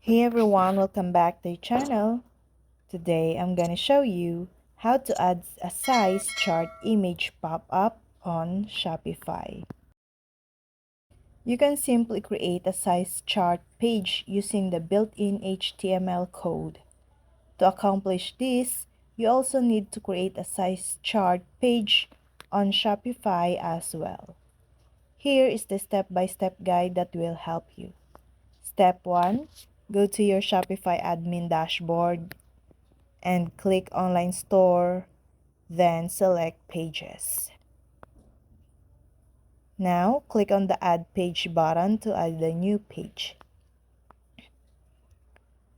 Hey everyone, welcome back to the channel. Today I'm gonna show you how to add a size chart image pop-up on Shopify. You can simply create a size chart page using the built-in HTML code. To accomplish this, you also need to create a size chart page on Shopify as well. Here is the step-by-step guide that will help you. Step 1. Go to your Shopify admin dashboard and click Online Store, then select Pages. Now, click on the Add Page button to add a new page.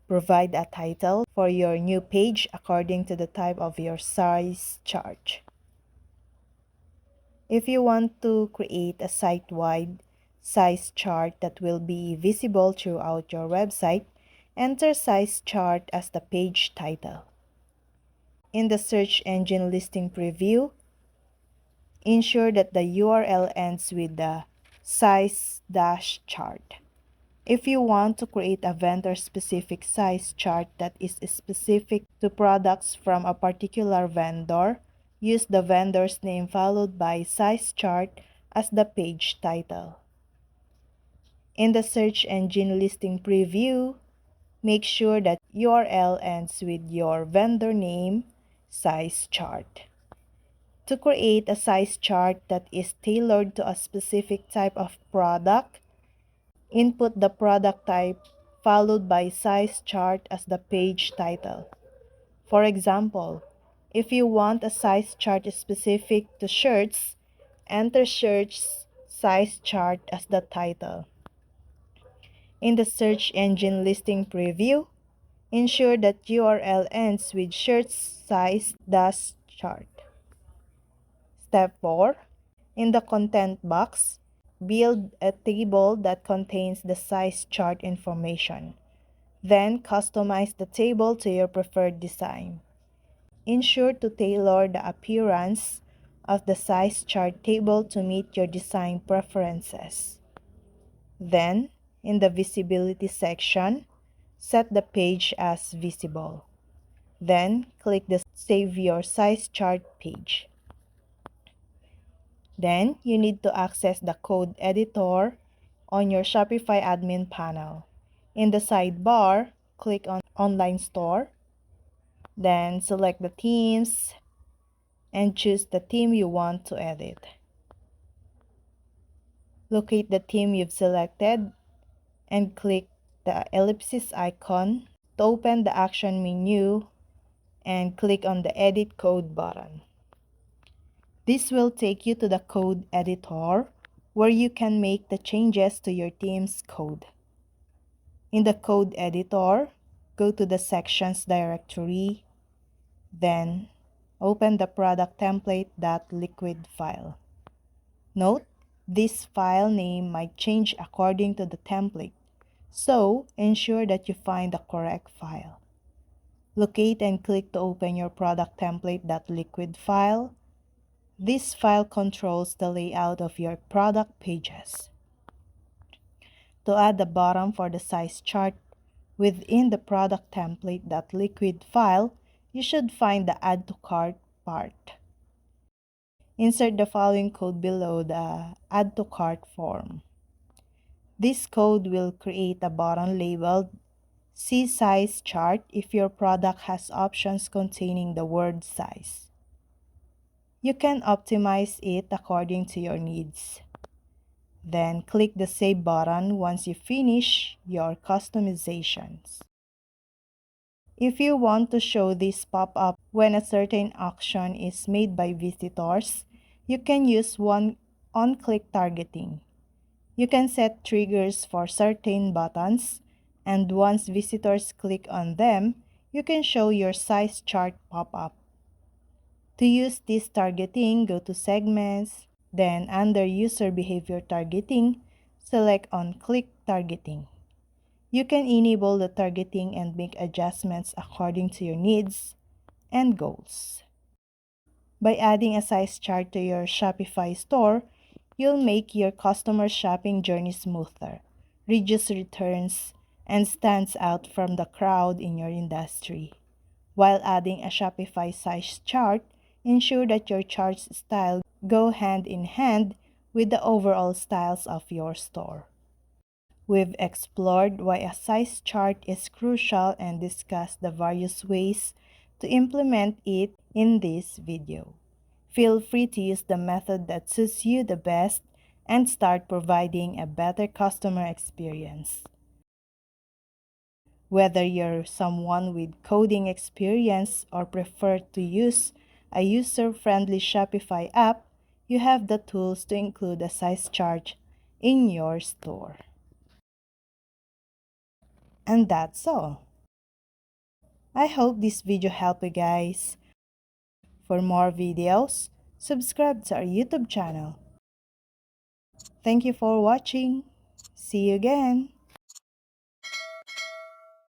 Provide a title for your new page according to the type of your size chart. If you want to create a site-wide size chart that will be visible throughout your website, enter size chart as the page title. In the search engine listing preview, ensure that the URL ends with the size-chart. If you want to create a vendor-specific size chart that is specific to products from a particular vendor, use the vendor's name followed by size chart as the page title. In the search engine listing preview, make sure that URL ends with your vendor name, size chart. To create a size chart that is tailored to a specific type of product, input the product type followed by size chart as the page title. For example, if you want a size chart specific to shirts, enter shirts size chart as the title. In the search engine listing preview, ensure that URL ends with shirts size-chart. Step 4. In the content box, build a table that contains the size chart information. Then customize the table to your preferred design. Ensure to tailor the appearance of the size chart table to meet your design preferences. Then, in the visibility section, set the page as visible. Then, click the Save Your Size Chart page. Then, you need to access the code editor on your Shopify admin panel. In the sidebar, click on Online Store. Then, select the themes and choose the theme you want to edit. Locate the theme you've selected and click the ellipsis icon to open the action menu and click on the Edit Code button. This will take you to the code editor where you can make the changes to your theme's code. In the code editor, go to the sections directory, then open the product template.liquid file. Note, this file name might change according to the template, so ensure that you find the correct file. Locate and click to open your product template.liquid file. This file controls the layout of your product pages. To add the bottom for the size chart within the product template.liquid file, you should find the Add to Cart part. Insert the following code below the Add to Cart form. This code will create a button labeled See Size Chart if your product has options containing the word size. You can optimize it according to your needs. Then click the Save button once you finish your customizations. If you want to show this pop-up when a certain action is made by visitors, you can use on-click targeting. You can set triggers for certain buttons, and once visitors click on them, you can show your size chart pop-up. To use this targeting, go to Segments, then under User Behavior Targeting, select on Click Targeting. You can enable the targeting and make adjustments according to your needs and goals. By adding a size chart to your Shopify store, you'll make your customer shopping journey smoother, reduce returns, and stands out from the crowd in your industry. While adding a Shopify size chart, ensure that your chart's style go hand in hand with the overall styles of your store. We've explored why a size chart is crucial and discussed the various ways to implement it in this video. Feel free to use the method that suits you the best and start providing a better customer experience. Whether you're someone with coding experience or prefer to use a user-friendly Shopify app, you have the tools to include a size chart in your store. And that's all. I hope this video helped you guys. For more videos, subscribe to our YouTube channel. Thank you for watching. See you again.